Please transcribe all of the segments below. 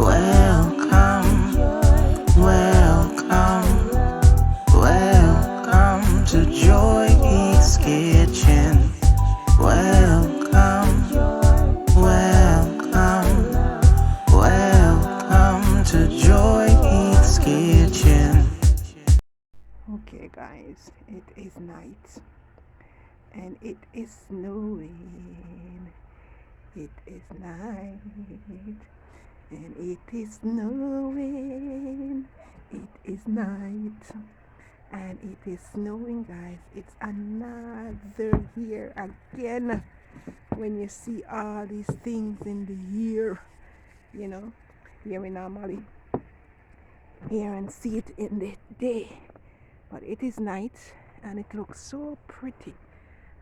Welcome, welcome, welcome to Joy Heath Kitchen. Welcome, welcome, welcome to Joy Heath Kitchen. Okay guys, it is night and it is snowing. It is night and it is snowing. It is night and it is snowing, guys. It's another year again. When you see all these things in the year, here we normally hear and see it in the day. But it is night and it looks so pretty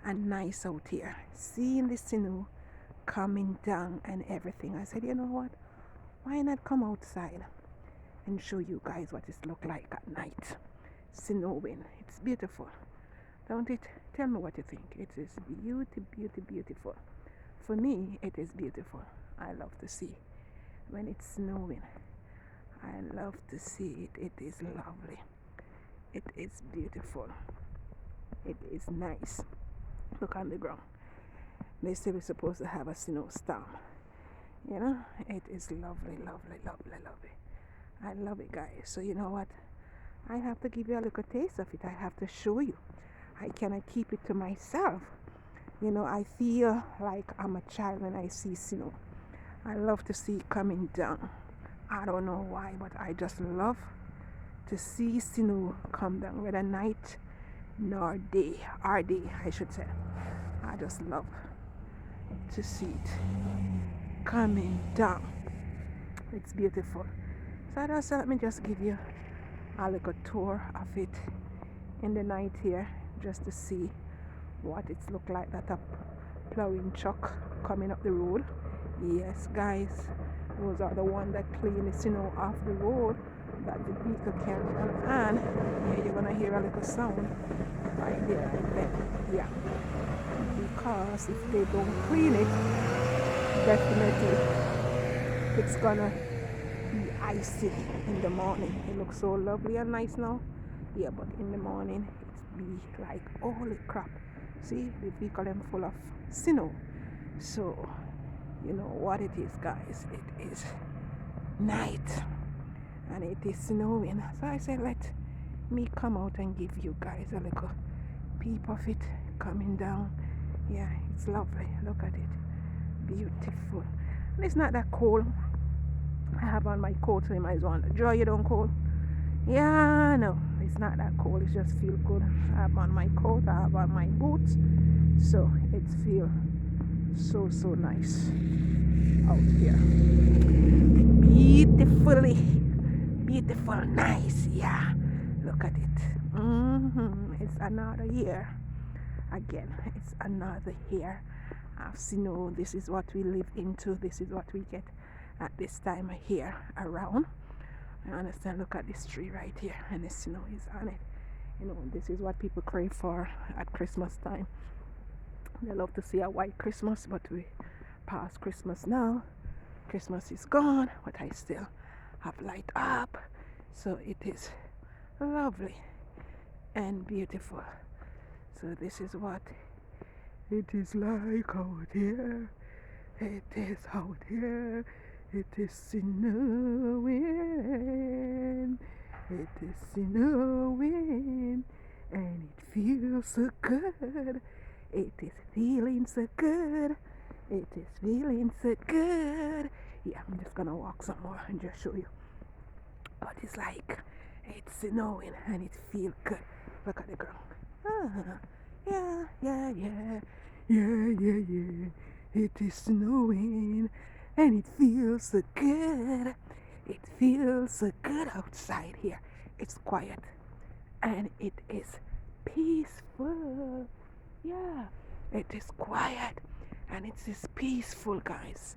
and nice out here. Seeing the snow coming down and everything. I said, you know what? Why not come outside and show you guys what it looks like at night. Snowing. It's beautiful. Don't it? Tell me what you think. It is beautiful. For me, it is beautiful. I love to see when it's snowing. I love to see it. It is lovely. It is beautiful. It is nice. Look on the ground. They say we're supposed to have a snowstorm. It is lovely. I love it, guys. So you know what? I have to give you a little taste of it. I have to show you. I cannot keep it to myself. I feel like I'm a child when I see snow. I love to see it coming down. I don't know why, but I just love to see snow come down, whether night nor day, or day I should say. I just love to see it coming down. It's beautiful. So just let me just give you a little tour of it in the night here, just to see what it's look like. That a plowing truck coming up the road. Yes, guys, those are the ones that clean the snow off the road that the vehicle can run. And yeah, you're gonna hear a little sound right there, right there. Yeah, because if they don't clean it, definitely it's gonna be icy in the morning. It looks so lovely and nice now. Yeah, but in the morning it's be like holy crap. See, the vehicle is full of snow. So you know what it is, guys. It is night and it is snowing. So I said, let me come out and give you guys a little peep of it coming down. Yeah, it's lovely. Look at it. Beautiful. And it's not that cold. I have on my coat, so you might as well enjoy it on cold. Yeah, no, it's not that cold. It just feels good. I have on my coat, I have on my boots, so it feels so nice out here. Beautiful, nice. Yeah, look at it. It's another year again. It's another year of snow. This is what we live into. This is what we get at this time of year around. I understand. Look at this tree right here, and the snow is on it. This is what people crave for at Christmas time. They love to see a white Christmas, but we past Christmas now. Christmas is gone, but I still have light up. So it is lovely and beautiful. So this is what it is like out here. It is out here. It is snowing. It is snowing. And it feels so good. It is feeling so good. It is feeling so good. Yeah, I'm just gonna walk some more and just show you what it's like. It's snowing and it feels good. Look at the ground. Yeah. It is snowing and it feels so good. It feels so good outside here. It's quiet and it is peaceful. Yeah, it is quiet and it is peaceful, guys.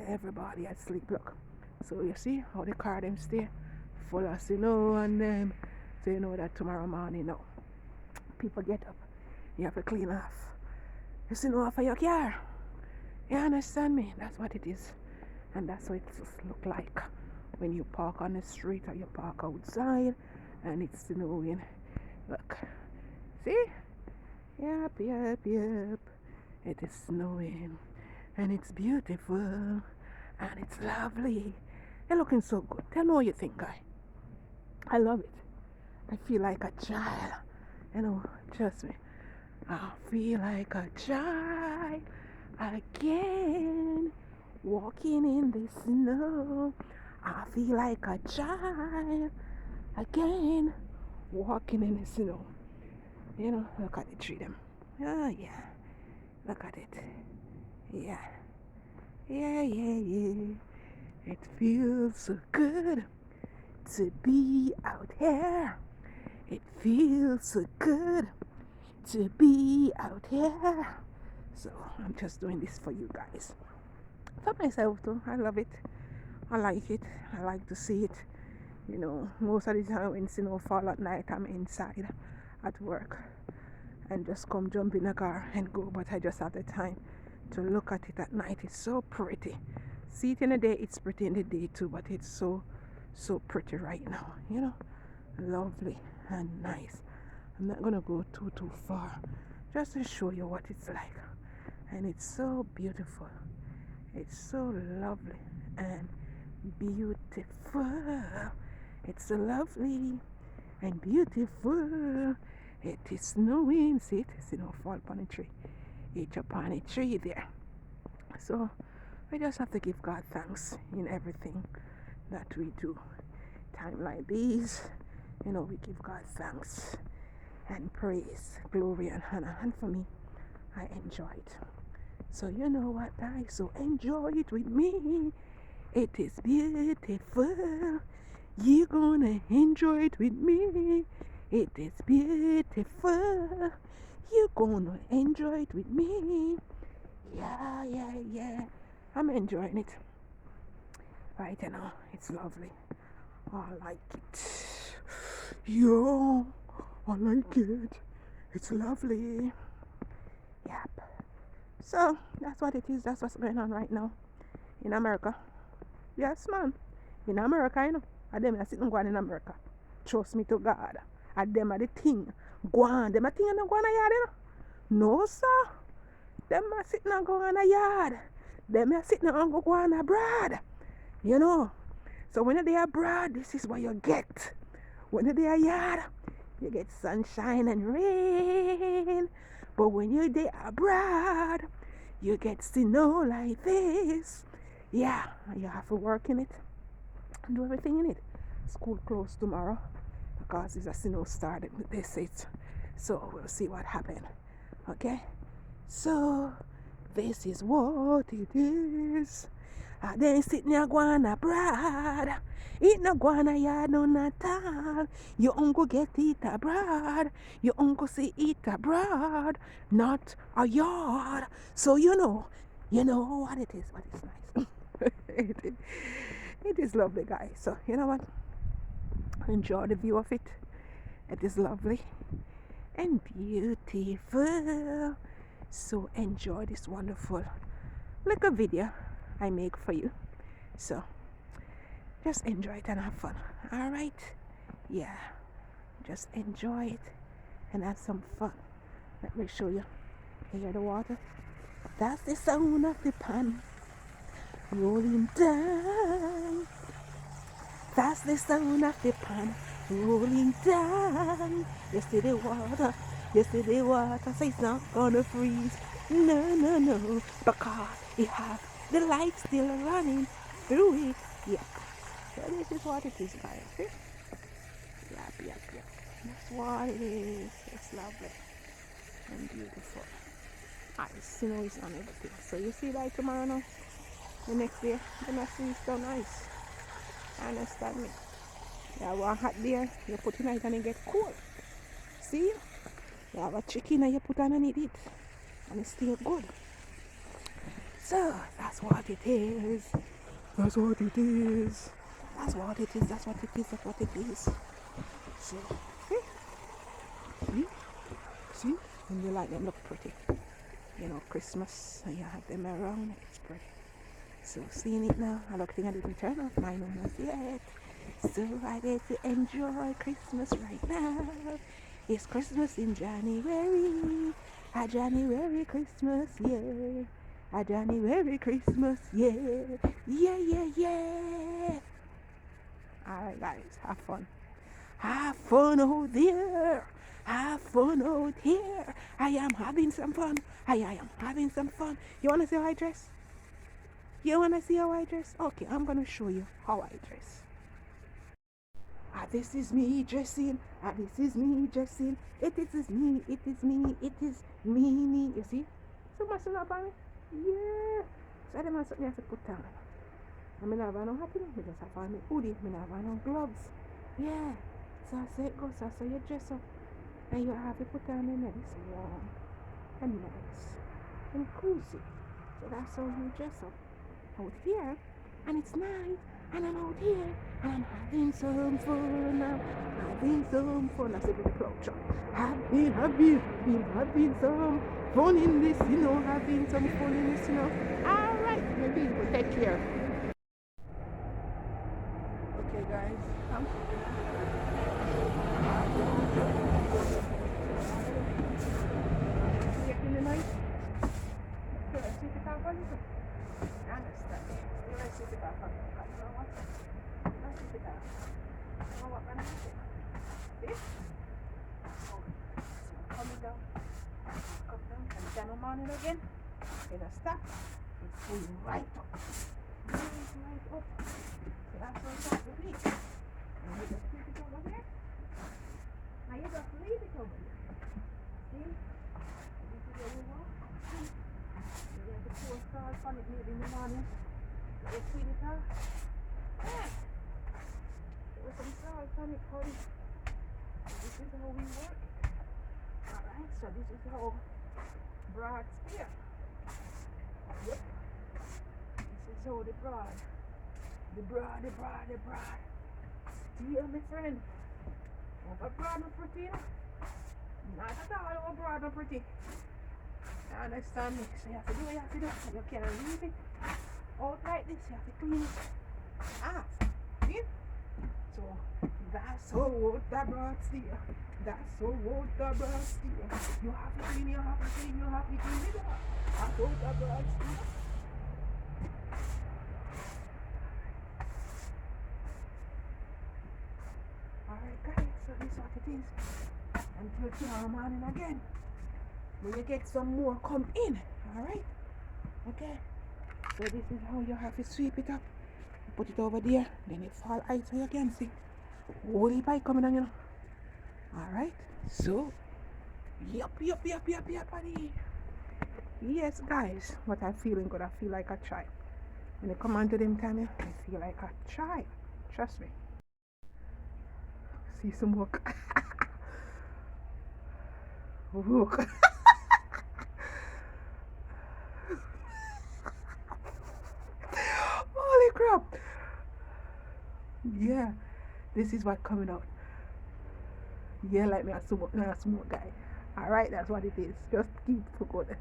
Everybody asleep. Look, so you see how the car them stay full of snow on them. So you know that tomorrow morning now people get up, you have to clean off the snow off of your car. You understand me? That's what it is, and that's what it just look like when you park on the street or you park outside and it's snowing. Look, see? Yep, yep, yep. It is snowing and it's beautiful and it's lovely. You're looking so good. Tell me what you think, guy. I love it. I feel like a child. You know, trust me. I feel like a child again, walking in the snow. I feel like a child again, walking in the snow. You know, look at the tree them. Oh yeah, look at it. Yeah, yeah, yeah, yeah. It feels so good to be out here. It feels so good to be out here. So I'm just doing this for you guys. For myself too. I love it. I like it. I like to see it. You know, most of the time when snow fall at night, I'm inside at work and just come jump in the car and go. But I just have the time to look at it at night. It's so pretty. See it in the day, it's pretty in the day too, but it's so pretty right now. You know, lovely and nice. I'm not gonna go too far, just to show you what it's like. And it's so beautiful. It's so lovely and beautiful. It's so lovely and beautiful. It is snowing. See it? Snow fall upon a tree. Each upon a tree there. So we just have to give God thanks in everything that we do. Time like these, you know, we give God thanks and praise, glory and honor. And for me, I enjoy it. So you know what, guys? So enjoy it with me. It is beautiful. You're gonna enjoy it with me. It is beautiful. You're gonna enjoy it with me. Yeah, yeah, yeah. I'm enjoying it. Right now, it's lovely. I like it. Yeah, I like it. It's lovely. Yep. So that's what it is. That's what's going on right now in America. Yes, man. In America, you know. And them are sitting going in America. Trust me to God. And them are the thing. Go on. Them are thing and go on a yard, you know. No, sir. Them are sitting and go on a yard. Them are sitting and go on abroad. You know. So when they are abroad, this is what you get. When they are yard, you get sunshine and rain. But when you're there abroad, you get snow like this. Yeah, you have to work in it and do everything in it. School closed tomorrow because it's a snow started. They say it. So we'll see what happens. Okay? So this is what it is. Then sitting there going abroad. It no going a yard no at all. Your uncle get it abroad. Your uncle say it abroad, not a yard. So you know what it is, but it's nice. It is lovely, guys. So you know what? Enjoy the view of it. It is lovely and beautiful. So enjoy this wonderful little video I make for you. So just enjoy it and have fun. Alright? Yeah. Just enjoy it and have some fun. Let me show you. You hear the water? That's the sound of the pan rolling down. That's the sound of the pan rolling down. You see the water. You see the water. So it's not gonna freeze. No. Because it has the light still running through it. Yep. So this is what it is, guys. See? Yep. That's what it is. It's lovely and beautiful. Ice, is on everything. So you see that tomorrow now? The next day, the next is so nice. Understand me? You have a hot there, you put in it and it get cold. See? You have a chicken and you put on and eat it. And it's still good. So that's what it is. That's what it is. That's what it is. That's what it is. That's what it is. So see? And you like them look pretty. You know, Christmas and you have them around. It's pretty. So seeing it now, I look thing I didn't turn off my nose yet. So I get to enjoy Christmas right now. It's Christmas in January. A January Christmas, yeah. A January Christmas, yeah. Yeah, yeah, yeah. Alright guys, have fun. Have fun out there. Have fun out here. I am having some fun. I am having some fun. You wanna see how I dress? You wanna see how I dress? Okay, I'm gonna show you how I dress. This is me dressing. This is me dressing. It is me. It is me. It is me. You see? So much up on me? Yeah. So them have something I have to put on. I mean, I have no happy. I just have on my hoodie. I have no gloves. Yeah. So I say it goes. So you dress up. And you have to put on a nice warm and nice and cozy. So that's how you dress up out here. And it's nice. And I'm out here. And I'm having some fun. I'm having some fun. I said with the cloud truck. Having some fun in this, having some fun in this, Alright, maybe we'll take care. Okay guys, come. In the night. Let's see if it can find it. I understand. Let's see if it can find it. Let's see if it can. Oh, what can I say? This? Oh, so coming down. Come down. And then I'm on it again. In a stop. It's going right up. Right up. So that's what it's got to be. And you just keep it over here. Now you just leave it over here. See? This is where we walk. You have to pour salt on it maybe in the morning. You sweet it out. Yeah. With some salt on it, honey. This is how we work it. Alright, so this is how broad spear. Yep. This is how the broad. Steer, my friend. Over broad and pretty. Not at all over broad and pretty. You understand me? So you have to do what you have to do. You can't leave it out like this. You have to clean it off. See? So that's how the broad steer. That's how the broad steer. You have to clean it off. That's how the broad steer. Alright guys, so this is what it is. Until tomorrow morning again. When you get some more come in. Alright? Okay. So this is how you have to sweep it up. Put it over there. Then it fall out so you can see. Holy pipe coming on, Alright. So yup, buddy. Yes guys, what I'm feeling good. I feel like a child. When I come on to them time, I feel like a child. Trust me. See some work. Work. Holy crap. Yeah, this is what coming out. Yeah, like me a smoke guy. Alright, that's what it is. Just keep good.